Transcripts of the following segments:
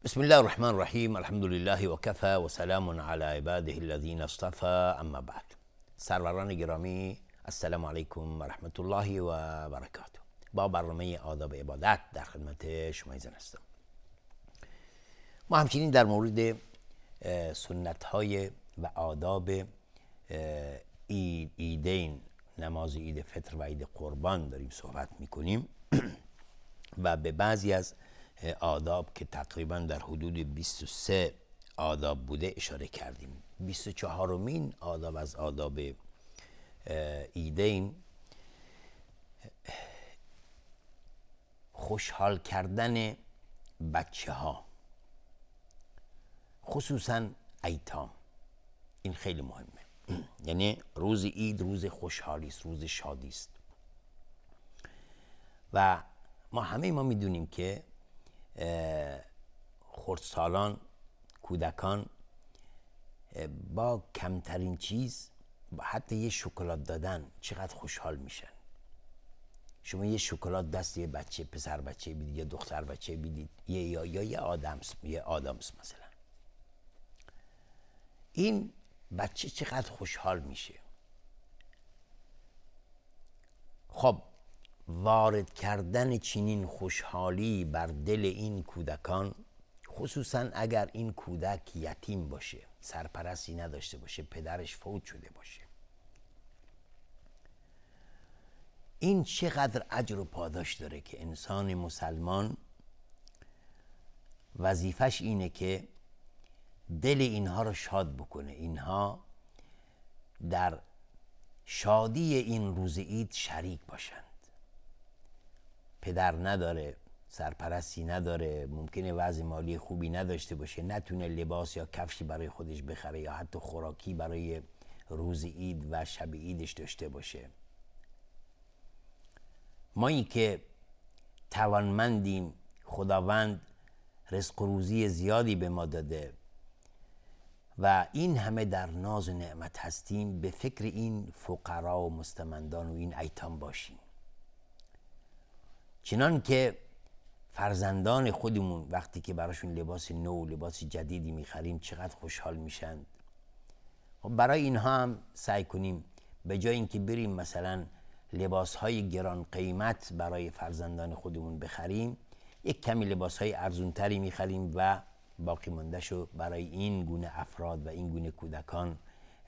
بسم الله الرحمن الرحیم. الحمد لله و کفى و سلام علی عباده الذین اصطفى. اما بعد، سروران گرامی، السلام علیکم و رحمت الله و برکاته. با برنامه آداب عبادت در خدمت شما هستم. ما همچنین در مورد سنت های و آداب عیدین، نماز عید فطر و عید قربان داریم صحبت میکنیم و به بعضی از آداب که تقریبا در حدود 23 آداب بوده اشاره کردیم. 24مین آداب از آداب عیدین خوشحال کردن بچه ها، خصوصا ایتام. این خیلی مهمه. یعنی روز عید روز خوشحالی است، روز شادی است و ما میدونیم که خردسالان، کودکان با کمترین چیز، با حتی یه شکلات دادن چقدر خوشحال میشن. شما یه شکلات دست یه بچه، پسر بچه بدید یا دختر بچه بدید، یه آدمس مثلا، این بچه چقدر خوشحال میشه. خب وارد کردن چنین خوشحالی بر دل این کودکان، خصوصا اگر این کودک یتیم باشه، سرپرستی نداشته باشه، پدرش فوت شده باشه، این چقدر اجر و پاداش داره که انسان مسلمان وظیفش اینه که دل اینها رو شاد بکنه، اینها در شادی این روز عید شریک باشند. پدر نداره، سرپرستی نداره، ممکنه وضع مالی خوبی نداشته باشه، نتونه لباس یا کفشی برای خودش بخره یا حتی خوراکی برای روز عید و شب عیدش داشته باشه. مایی که توانمندیم، خداوند رزق و روزی زیادی به ما داده و این همه در ناز و نعمت هستیم، به فکر این فقرا و مستمندان و این ایتام باشیم. چنان که فرزندان خودمون وقتی که براشون لباس نو، لباس جدیدی میخریم چقدر خوشحال میشن. برای اینها هم سعی کنیم به جای اینکه بریم مثلا لباسهای گران قیمت برای فرزندان خودمون بخریم، یک کمی لباسهای ارزونتری میخریم و باقی موندهشو برای این گونه افراد و این گونه کودکان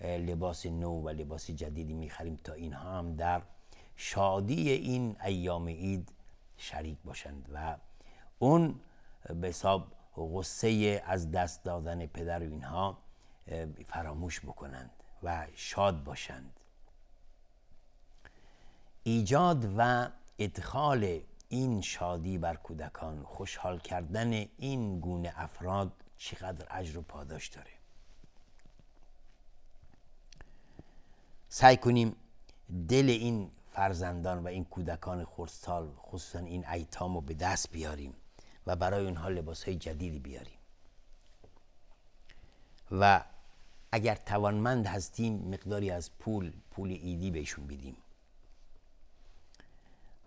لباس نو و لباس جدیدی میخریم تا اینها هم در شادی این ایام عید شریک باشند و اون به حساب غصه از دست دادن پدر و اینها فراموش بکنند و شاد باشند. ایجاد و ادخال این شادی بر کودکان، خوشحال کردن این گونه افراد چقدر اجر و پاداش داره. سعی کنیم دل این فرزندان و این کودکان خردسال، خصوصا این ایتام رو به دست بیاریم و برای اونها لباسهای جدیدی بیاریم و اگر توانمند هستیم مقداری از پول عیدی بهشون بدیم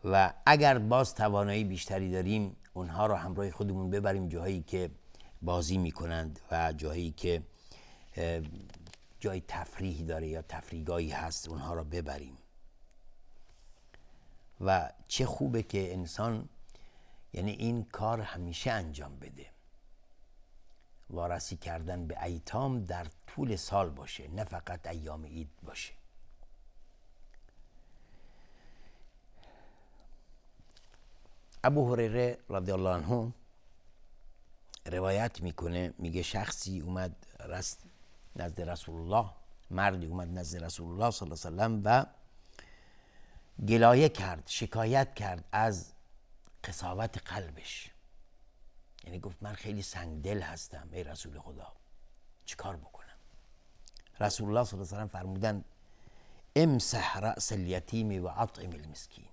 و اگر باز توانایی بیشتری داریم اونها رو همراه خودمون ببریم جاهایی که بازی میکنند و جاهایی که جای تفریحی داره یا تفریحگاهی هست اونها رو ببریم. و چه خوبه که انسان یعنی این کار همیشه انجام بده، وارسی کردن به ایتام در طول سال باشه، نه فقط ایام عید باشه. ابو هریره رضی الله عنه روایت میکنه، میگه شخصی اومد نزد رسول الله، مردی اومد نزد رسول الله صلی الله علیه و سلم و گلایه کرد، شکایت کرد از قساوت قلبش. یعنی گفت من خیلی سنگدل هستم ای رسول خدا، چیکار بکنم؟ رسول الله صلی الله علیه و سلم فرمودن امسح رأس الیتیم و اطعم المسکین.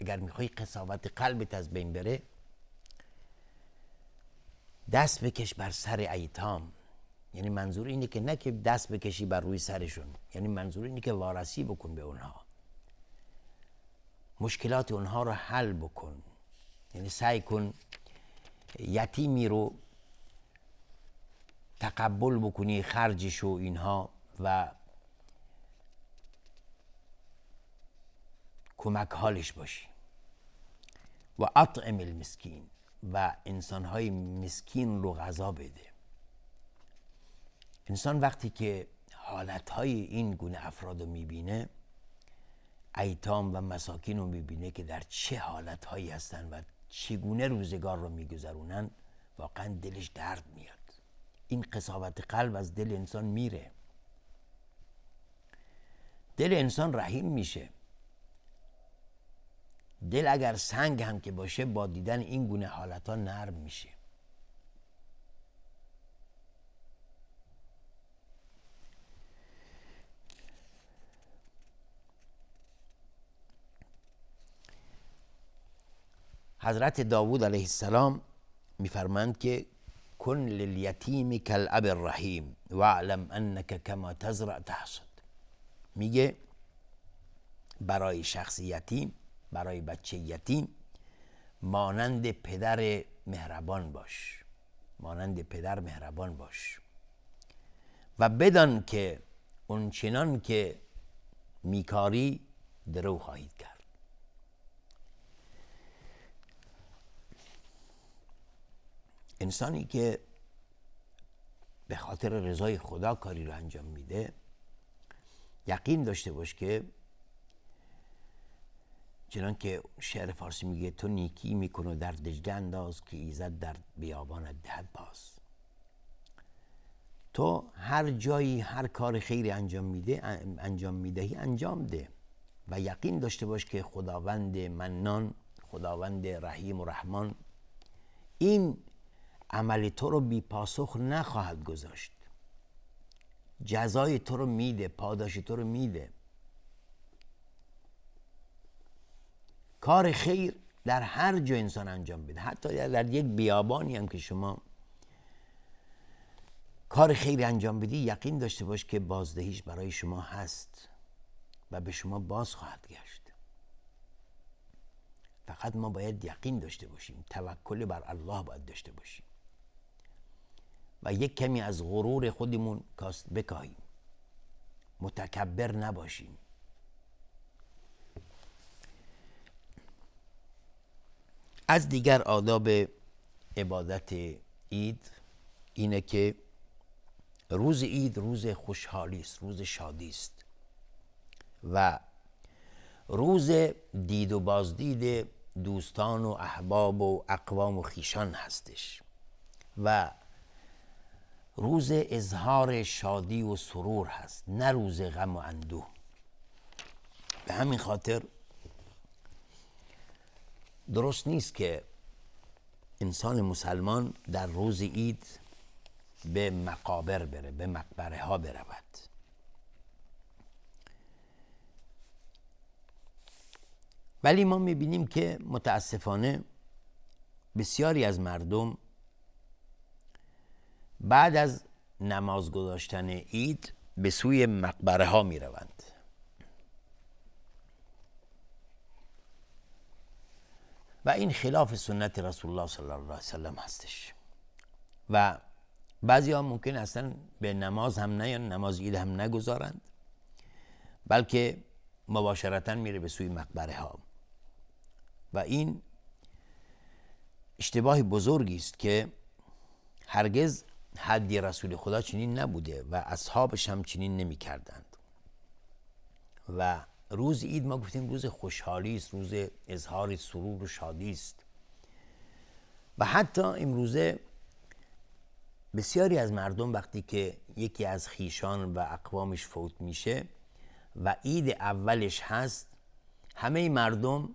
اگر میخوای قساوت قلبت از بین بره، دست بکش بر سر ایتام. یعنی منظور اینه که نه که دست بکشی بر روی سرشون، یعنی منظور اینه که وارسی بکن به اونها، مشکلات اونها رو حل بکن. یعنی سعی کن یتیمی رو تقبل بکنی خرجش و اینها و کمک حالش باشی. و اطعم المسکین، و انسانهای مسکین رو غذا بده. انسان وقتی که حالتهای این گونه افراد رو میبینه، ایتام و مساکین رو میبینه که در چه حالتهایی هستن و چگونه روزگار رو میگذرونن، واقعا دلش درد میاد. این قساوت قلب از دل انسان میره. دل انسان رحیم میشه. دل اگر سنگ هم که باشه، با دیدن این گونه حالتها نرم میشه. حضرت داوود علیه السلام میفرمند که کن للیتیم کالاب الرحیم واعلم انک کما تزرع تحصد. میگه برای شخص یتیم، برای بچه یتیم مانند پدر مهربان باش، مانند پدر مهربان باش و بدان که اون چنان که میکاری درو خواهید کرد. انسانی که به خاطر رضای خدا کاری رو انجام میده، یقین داشته باش که چنان که شعر فارسی میگه تو نیکی میکن و در دجله انداز که ایزد در بیابانت دهد باز. تو هر جایی هر کار خیری انجام میدهی انجام ده و یقین داشته باش که خداوند منان، خداوند رحیم و رحمان این عمل تو رو بی پاسخ نخواهد گذاشت. جزای تو رو میده، پاداش تو رو میده. کار خیر در هر جا انسان انجام بده، حتی در یک بیابانی هم که شما کار خیری انجام بدی، یقین داشته باش که بازدهیش برای شما هست و به شما باز خواهد گشت. فقط ما باید یقین داشته باشیم، توکل بر الله باید داشته باشیم و یک کمی از غرور خودمون کاست بکاهیم، متکبر نباشیم. از دیگر آداب عبادت عید اینه که روز عید روز خوشحالی است، روز شادی است و روز دید و بازدید دوستان و احباب و اقوام و خیشان هستش و روز اظهار شادی و سرور هست، نه روز غم و اندوه. به همین خاطر درست نیست که انسان مسلمان در روز عید به مقابر بره، به مقبره ها برود. ولی ما میبینیم که متاسفانه بسیاری از مردم بعد از نماز گذاشتن عید به سوی مقبره ها میروند و این خلاف سنت رسول الله صلی الله علیه وسلم هستش و بعضی ها ممکن اصلا به نماز هم نیان، نماز عید هم نگذارند، بلکه مباشرتا میره به سوی مقبره ها و این اشتباه بزرگی است که هرگز هدی رسول خدا چنین نبوده و اصحابش هم چنین نمی کردند. و روز عید ما گفتیم روز خوشحالی است، روز اظهار سرور و شادی است و حتی امروزه بسیاری از مردم وقتی که یکی از خیشان و اقوامش فوت میشه و عید اولش هست، همه مردم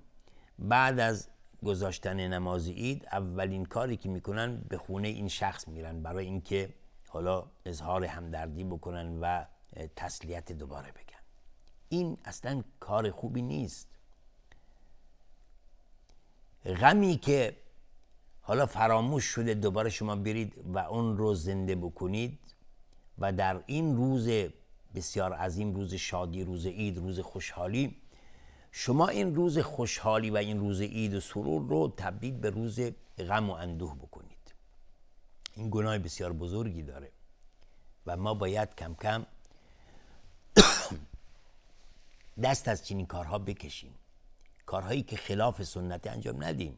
بعد از گذاشتن نماز عید اولین کاری که میکنن به خونه این شخص میرن برای اینکه حالا اظهار همدردی بکنن و تسلیت دوباره بگن. این اصلا کار خوبی نیست. غمی که حالا فراموش شده دوباره شما برید و اون رو زنده بکنید و در این روز بسیار عظیم، روز شادی، روز عید، روز خوشحالی، شما این روز خوشحالی و این روز عید و سرور رو تبدیل به روز غم و اندوه بکنید. این گناه بسیار بزرگی داره و ما باید کم کم دست از چنین کارها بکشیم، کارهایی که خلاف سنت انجام ندیم.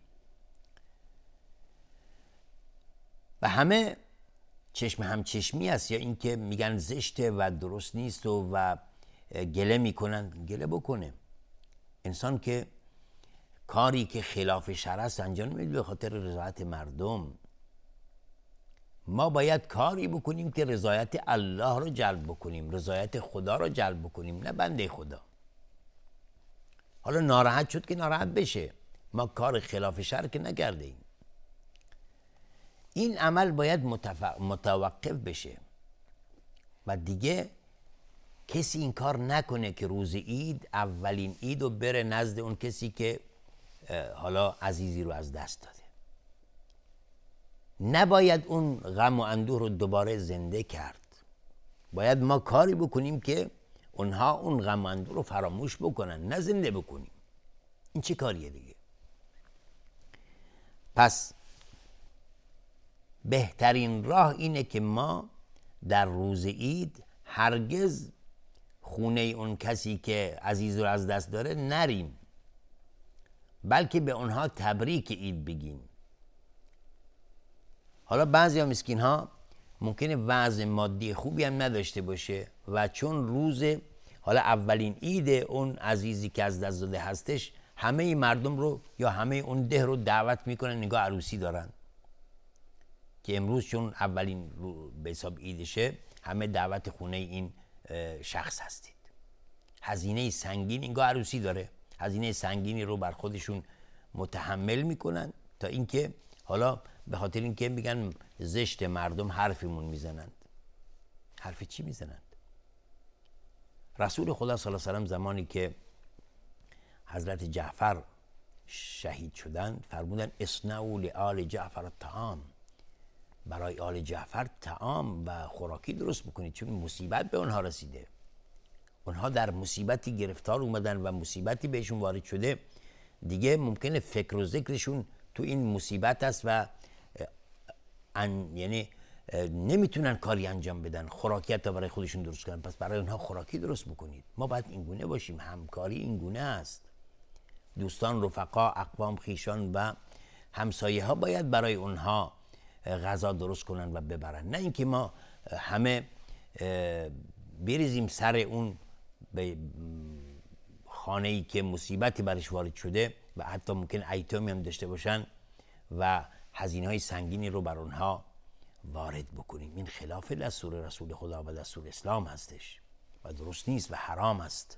و همه چشم همچشمی است، یا اینکه میگن زشته و درست نیست و گله میکنن. گله بکنه انسان که کاری که خلاف شرع است انجام نمیده به خاطر رضایت مردم. ما باید کاری بکنیم که رضایت الله رو جلب بکنیم، رضایت خدا رو جلب بکنیم، نه بنده خدا. حالا ناراحت شد که ناراحت بشه، ما کار خلاف شرع که نکرده ایم. این عمل باید متوقف بشه و دیگه کسی این کار نکنه که روز عید، اولین عید، رو بره نزد اون کسی که حالا عزیزی رو از دست داده. نباید اون غم و اندوه رو دوباره زنده کرد. باید ما کاری بکنیم که اونها اون غم و اندوه رو فراموش بکنن، نه زنده بکنیم. این چه کاریه دیگه؟ پس بهترین راه اینه که ما در روز عید هرگز خونه اون کسی که عزیز رو از دست داره نریم، بلکه به اونها تبریک عید بگیم. حالا بعضی ها مسکین ها ممکنه وضع مادی خوبی هم نداشته باشه و چون روز حالا اولین عید اون عزیزی که از دست داده هستش، همه مردم رو یا همه اون ده رو دعوت میکنن نگاه عروسی دارن که امروز چون اولین به حساب عیدشه، همه دعوت خونه این شخص هستید. هزینه سنگین انگار عروسی داره، هزینه سنگینی رو بر خودشون متحمل میکنن تا اینکه حالا به خاطر اینکه میگن زشت مردم حرفمون میزنند. حرف چی میزنند؟ رسول خدا صلی الله علیه و سلم زمانی که حضرت جعفر شهید شدن فرمودن اصنعوا لآل جعفر الطعام، برای آل جعفر طعام و خوراکی درست بکنید، چون مصیبت به اونها رسیده. اونها در مصیبتی گرفتار اومدن و مصیبتی بهشون وارد شده، دیگه ممکنه فکر و ذکرشون تو این مصیبت است و یعنی نمیتونن کاری انجام بدن، خوراکی تا برای خودشون درست کنن. پس برای اونها خوراکی درست بکنید. ما باید این گونه باشیم، همکاری این گونه است. دوستان، رفقا، اقوام، خیشان و همسایه ها باید برای اونها غذا درست کنن و ببرن، نه اینکه ما همه بریزیم سر اون به خانه‌ای که مصیبتی برش وارد شده و حتی ممکن ایتامی هم داشته باشن و هزینه‌های سنگینی رو بر اونها وارد بکنیم. این خلاف دستور رسول خدا و دستور اسلام هستش و درست نیست و حرام است.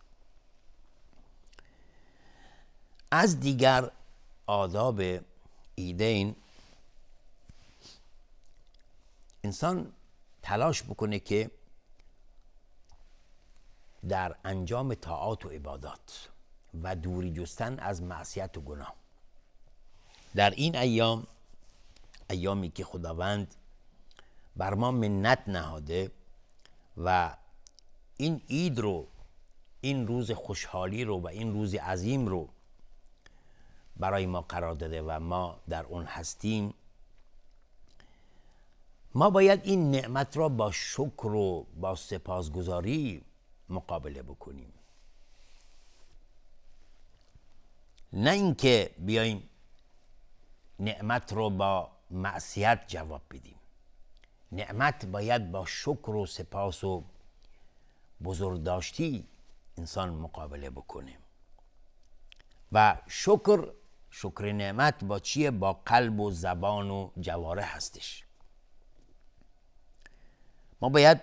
از دیگر آداب عیدین انسان تلاش بکنه که در انجام طاعات و عبادات و دوری جستن از معصیت و گناه، در این ایامی که خداوند بر ما منت نهاده و این عید رو، این روز خوشحالی رو و این روز عظیم رو برای ما قرار داده و ما در اون هستیم، ما باید این نعمت را با شکر و با سپاسگزاری مقابله بکنیم، نه اینکه بیایم نعمت رو با معصیت جواب بدیم. نعمت باید با شکر و سپاس و بزرگداشتی انسان مقابله بکنه. و شکر نعمت با چیه؟ با قلب و زبان و جوارح هستش. ما باید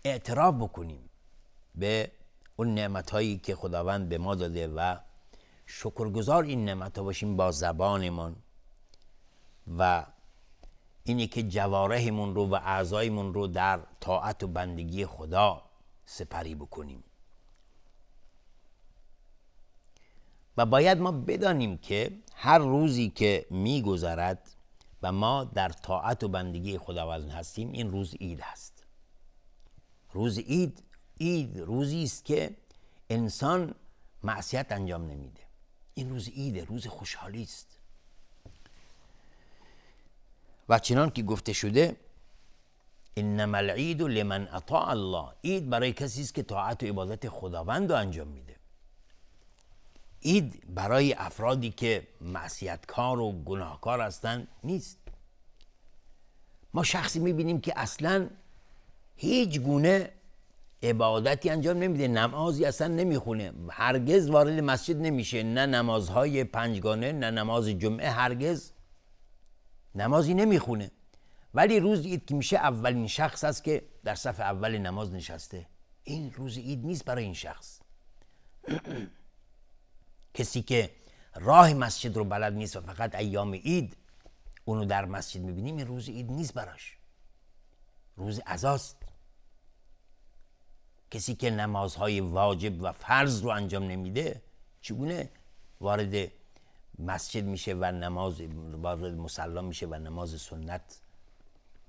اعتراف بکنیم به اون نعمت‌هایی که خداوند به ما داده و شکرگزار این نعمت‌ها باشیم با زبانمان و اینی که جوارحمون رو و اعضایمون رو در طاعت و بندگی خدا سپری بکنیم. و باید ما بدانیم که هر روزی که می‌گذرد و ما در طاعت و بندگی خداوند هستیم، این روز عید است. روز عید روزی است که انسان معصیت انجام نمیده. این روز عیده، روز خوشحالی است. و چنان که گفته شده انما العید لمن اطاع الله. عید برای کسی است که طاعت و عبادت خداوند رو انجام میده. عید برای افرادی که معصیتکار و گناهکار هستند نیست. ما شخصی میبینیم که اصلا هیچ گونه عبادتی انجام نمیده، نمازی اصلا نمیخونه، هرگز وارد مسجد نمیشه، نه نمازهای پنجگانه نه نماز جمعه، هرگز نمازی نمیخونه، ولی روز عید که میشه اولین شخص است که در صف اول نماز نشسته. این روز عید نیست برای این شخص. کسی که راه مسجد رو بلد نیست و فقط ایام عید اونو در مسجد میبینیم، این روز عید نیست براش، روز عزاست. کسی که نمازهای واجب و فرض رو انجام نمیده چگونه وارد مسجد میشه و وارد مصلی میشه و نماز سنت،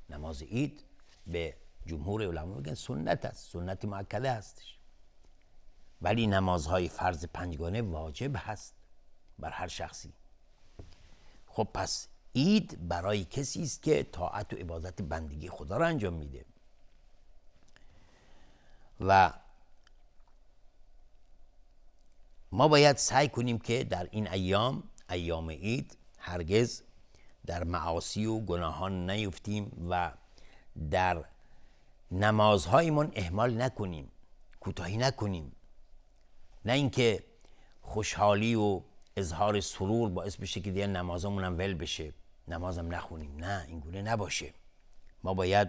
نماز عید به جمهور علما میگن سنت است، سنت مؤکده هستش، ولی نمازهای فرض پنجگانه واجب هست بر هر شخصی. خب پس عید برای کسی است که طاعت و عبادت بندگی خدا را انجام میده و ما باید سعی کنیم که در این ایام عید هرگز در معاصی و گناهان نیفتیم و در نمازهایمان اهمال نکنیم، کوتاهی نکنیم. نه اینکه خوشحالی و اظهار سرور باعث بشه که دیگه نمازمون هم ول بشه، نمازم نخونیم. نه، این گونه نباشه. ما باید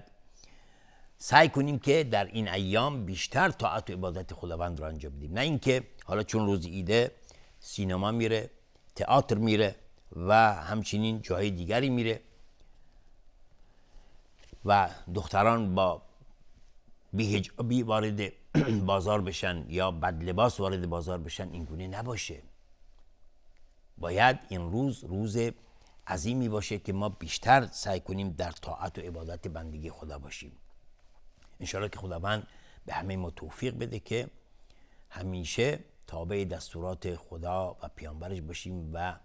سعی کنیم که در این ایام بیشتر طاعت و عبادت خداوند رو انجام بدیم. نه اینکه حالا چون روز عیده سینما میره، تئاتر میره و همچنین جاهای دیگری میره و دختران با بی‌حجابی وارد بازار بشن یا بد لباس وارد بازار بشن. این گونه نباشه. باید این روز عظیمی باشه که ما بیشتر سعی کنیم در طاعت و عبادت بندگی خدا باشیم. انشاءالله که خداوند به همه ما توفیق بده که همیشه تابع دستورات خدا و پیامبرش باشیم و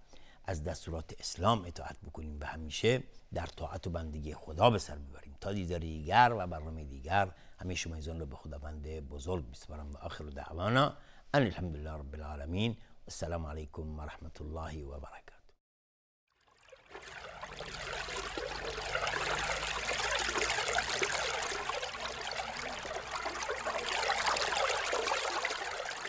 از دستورات اسلام اطاعت بکنیم و همیشه در طاعت و بندگی خدا به سر ببریم. تا دیدار دیگر و برنامه دیگر همه شما ایزان رو به خداوند بزرگ بسپارم و آخر دعوانا ان الحمدلله رب العالمین. السلام علیکم و رحمت الله و برکاته.